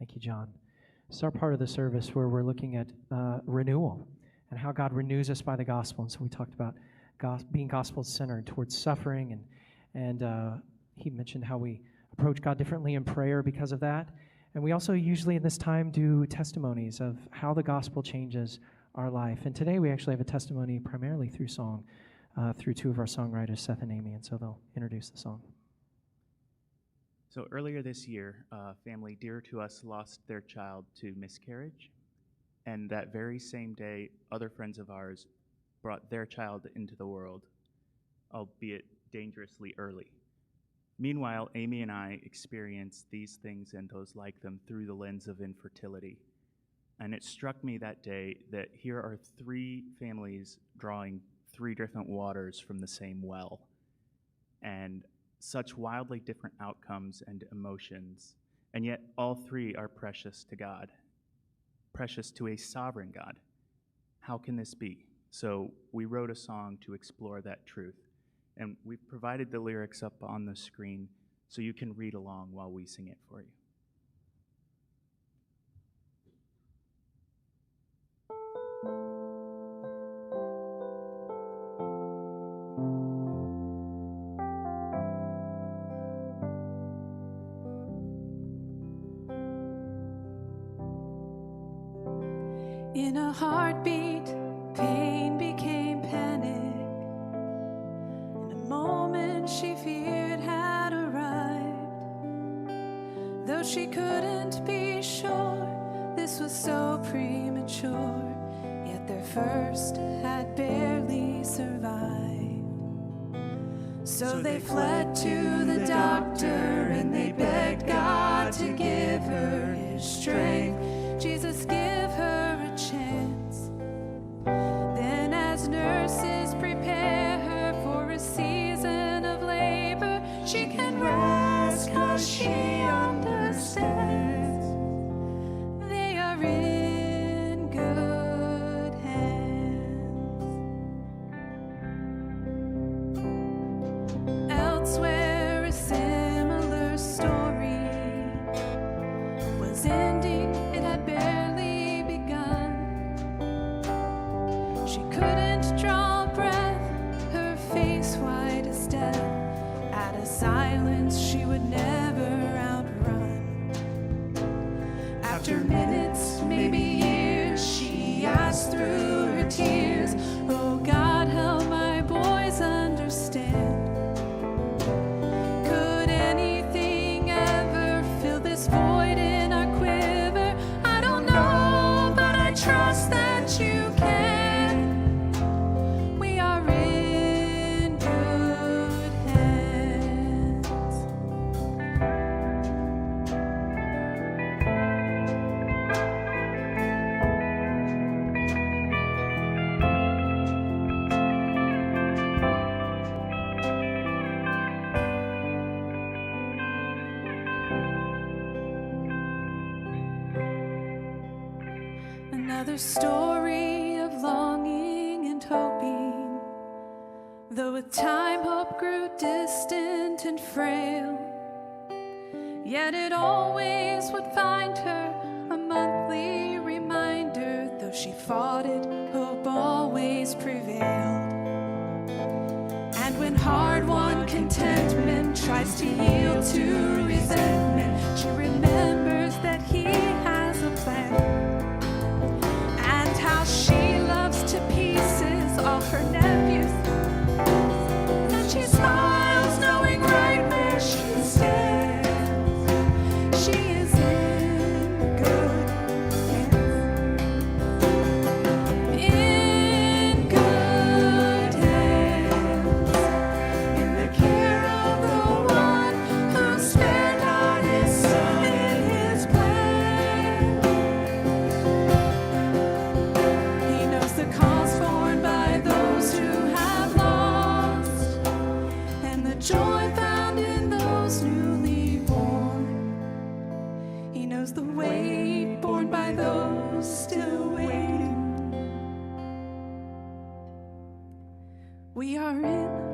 Thank you, John. It's our part of the service where we're looking at renewal and how God renews us by the gospel. And so we talked about being gospel-centered towards suffering, and he mentioned how we approach God differently in prayer because of that. And we also usually in this time do testimonies of how the gospel changes our life. And today we actually have a testimony primarily through song, through two of our songwriters, Seth and Amy, and so they'll introduce the song. So earlier this year, a family dear to us lost their child to miscarriage. And that very same day, other friends of ours brought their child into the world, albeit dangerously early. Meanwhile, Amy and I experienced these things and those like them through the lens of infertility. And it struck me that day that here are three families drawing three different waters from the same well. And such wildly different outcomes and emotions, and yet all three are precious to God, precious to a sovereign God. How can this be? So we wrote a song to explore that truth, and we've provided the lyrics up on the screen so you can read along while we sing it for you. In a heartbeat, pain became panic. In a moment she feared had arrived. Though she couldn't be sure this was so premature, yet their first had barely survived. So they fled to the doctor and they begged God to give her his strength. Jesus, give her a chance. Then as nurses prepare her for a season of labor, she can rest 'cause she understands they are in good hands. Elsewhere, a similar story was ending. It had barely begun. She couldn't draw breath, her face white as death, at a silence she would never outrun. After minutes, maybe years, she asked through her tears, "Oh God, help my boys understand. Could anything ever fill this void in our quiver? I don't know, but I trust that you can. We are in good hands." Another story of longing and hoping, though with time hope grew distant and frail, yet it always would find her a monthly reminder. Though she fought it, hope always prevailed. And when hard-won contentment tries to yield to resentment, she remembers that he has a plan. She loves to pieces all her nephews, and she smiles knowing right where she stands. She is in good hands. In good hands. In the care of the one who spared not his son in his plan. The cause borne by those who have lost, and the joy found in those newly born. He knows the weight borne by those still waiting. We are in